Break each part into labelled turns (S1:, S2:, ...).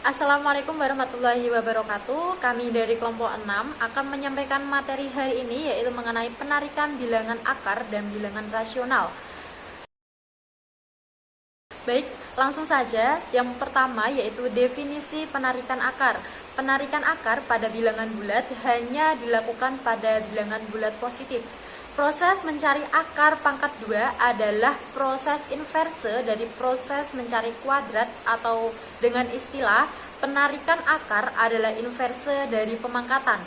S1: Assalamualaikum warahmatullahi wabarakatuh. Kami dari kelompok 6 akan menyampaikan materi hari ini, yaitu mengenai penarikan bilangan akar dan bilangan rasional. Baik, langsung saja. Yang pertama yaitu definisi penarikan akar. Penarikan akar pada bilangan bulat hanya dilakukan pada bilangan bulat positif. Proses mencari akar pangkat 2 adalah proses inverse dari proses mencari kuadrat, atau dengan istilah penarikan akar adalah inverse dari pemangkatan.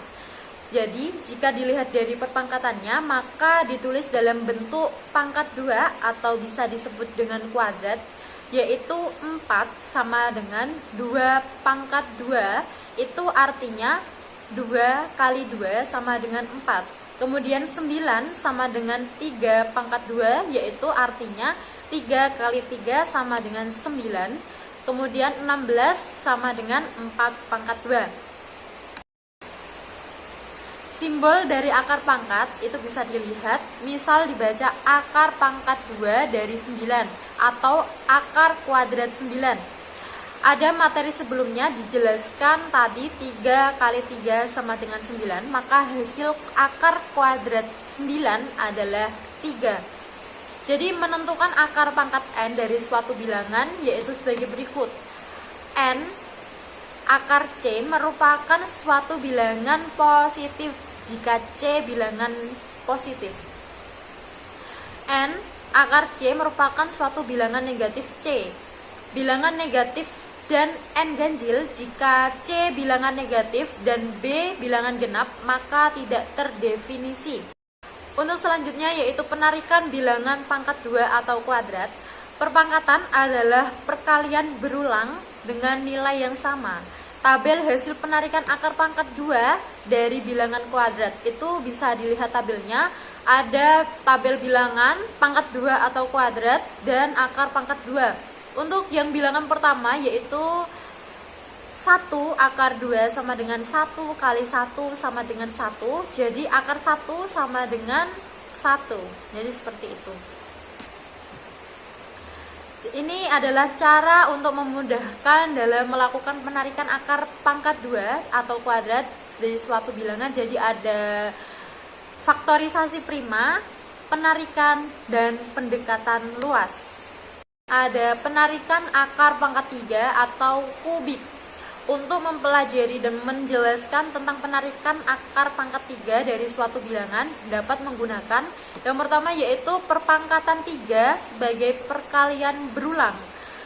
S1: Jadi, jika dilihat dari perpangkatannya, maka ditulis dalam bentuk pangkat 2 atau bisa disebut dengan kuadrat, yaitu 4 sama dengan 2 pangkat 2, itu artinya 2 kali 2 sama dengan 4. Kemudian 9 sama dengan 3 pangkat 2, yaitu artinya 3 kali 3 sama dengan 9. Kemudian 16 sama dengan 4 pangkat 2. Simbol dari akar pangkat itu bisa dilihat, misal dibaca akar pangkat 2 dari 9 atau akar kuadrat 9. Ada materi sebelumnya dijelaskan tadi 3 kali 3 sama dengan 9, maka hasil akar kuadrat 9 adalah 3. Jadi menentukan akar pangkat n dari suatu bilangan yaitu sebagai berikut. N akar C merupakan suatu bilangan positif jika C bilangan positif. N akar C merupakan suatu bilangan negatif C. Bilangan negatif dan n ganjil jika C bilangan negatif dan B bilangan genap, maka tidak terdefinisi. Untuk selanjutnya yaitu penarikan bilangan pangkat 2 atau kuadrat. Perpangkatan adalah perkalian berulang dengan nilai yang sama. Tabel hasil penarikan akar pangkat 2 dari bilangan kuadrat itu bisa dilihat tabelnya. Ada tabel bilangan pangkat 2 atau kuadrat dan akar pangkat 2. Untuk yang bilangan pertama yaitu 1 akar 2 sama dengan 1 kali 1 sama dengan 1. Jadi akar 1 sama dengan 1. Jadi seperti itu. Ini adalah cara untuk memudahkan dalam melakukan penarikan akar pangkat 2 atau kuadrat sebagai suatu bilangan. Jadi ada faktorisasi prima, penarikan, dan pendekatan luas. Ada penarikan akar pangkat 3 atau kubik. Untuk mempelajari dan menjelaskan tentang penarikan akar pangkat 3 dari suatu bilangan dapat menggunakan yang pertama yaitu perpangkatan 3 sebagai perkalian berulang.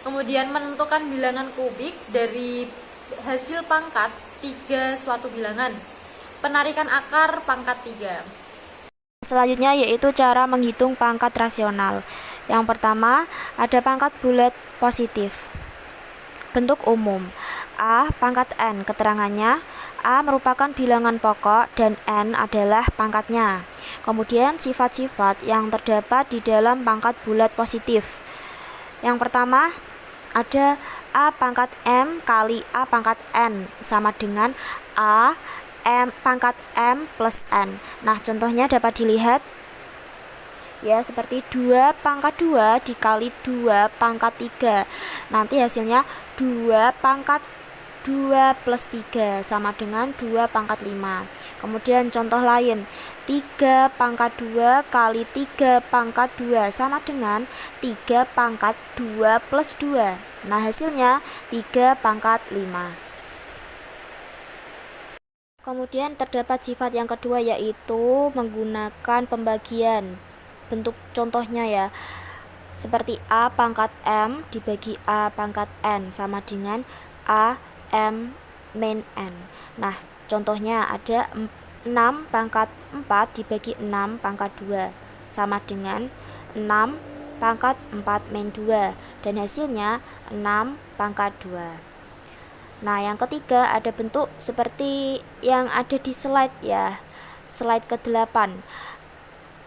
S1: Kemudian menentukan bilangan kubik dari hasil pangkat 3 suatu bilangan. Penarikan akar pangkat 3.
S2: Selanjutnya yaitu cara menghitung pangkat rasional. Yang pertama, ada pangkat bulat positif. Bentuk umum. A pangkat n, keterangannya A merupakan bilangan pokok dan n adalah pangkatnya. Kemudian sifat-sifat yang terdapat di dalam pangkat bulat positif. Yang pertama, ada A pangkat m kali A pangkat n sama dengan A m pangkat m plus n. Nah, contohnya dapat dilihat ya, seperti 2 pangkat 2 dikali 2 pangkat 3. Nanti hasilnya 2 pangkat 2 plus 3 sama dengan 2 pangkat 5. Kemudian contoh lain, 3 pangkat 2 kali 3 pangkat 2 sama dengan 3 pangkat 2 plus 2. Nah, hasilnya 3 pangkat 5. Kemudian terdapat sifat yang kedua yaitu menggunakan pembagian. Bentuk contohnya ya, seperti A pangkat M dibagi A pangkat N sama dengan A M min N. Nah, contohnya ada 6 pangkat 4 dibagi 6 pangkat 2 sama dengan 6 pangkat 4 min 2 dan hasilnya 6 pangkat 2. Nah, yang ketiga ada bentuk seperti yang ada di slide ya, slide ke-8.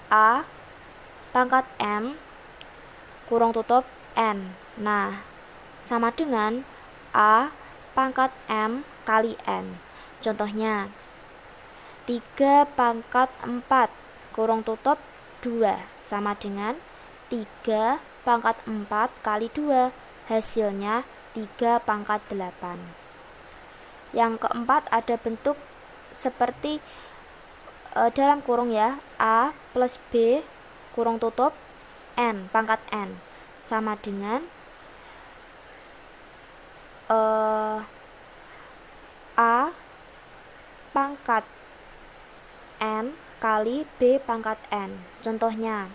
S2: A pangkat M kurung tutup N. Nah, sama dengan A pangkat M kali N. Contohnya 3 pangkat 4 kurung tutup 2 sama dengan 3 pangkat 4 kali 2. Hasilnya 3 pangkat 8. Yang keempat ada bentuk seperti dalam kurung ya, A plus B kurung tutup N pangkat N sama dengan A pangkat N kali B pangkat N. Contohnya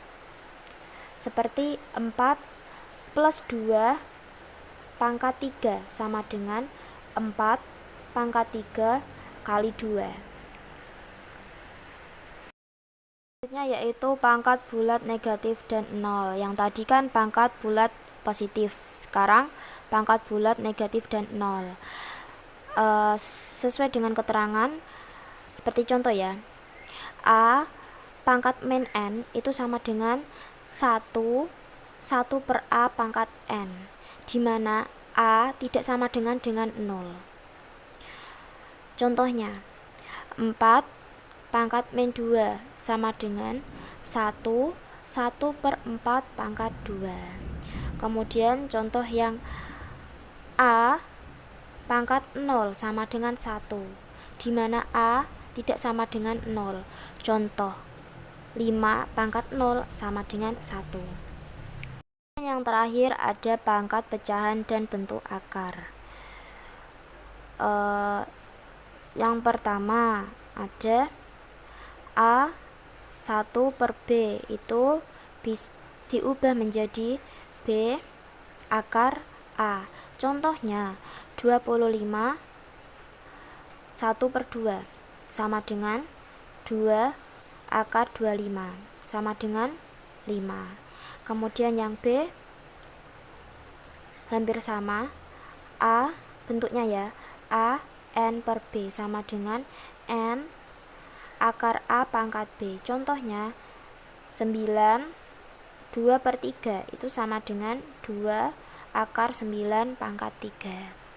S2: seperti 4 plus 2 pangkat 3 sama dengan 4 pangkat 3 kali 2. Selanjutnya yaitu pangkat bulat negatif dan 0. Yang tadi kan pangkat bulat positif, sekarang pangkat bulat negatif dan 0. Sesuai dengan keterangan seperti contoh ya, A pangkat min N itu sama dengan 1 per A pangkat N, dimana A tidak sama dengan 0. Contohnya 4 pangkat min 2 sama dengan 1 per 4 pangkat 2. Kemudian contoh yang A pangkat 0 sama dengan 1, dimana A tidak sama dengan 0. Contoh 5 pangkat 0 sama dengan 1. Yang terakhir ada pangkat pecahan dan bentuk akar. Yang pertama ada A 1 per B itu diubah menjadi B akar A. Contohnya 25 1 per 2 sama dengan 2 akar 25 sama dengan 5. Kemudian yang B hampir sama, A bentuknya ya, A N per B sama dengan N akar A pangkat B. Contohnya 9 2 per 3 itu sama dengan 2 akar 9 pangkat 3.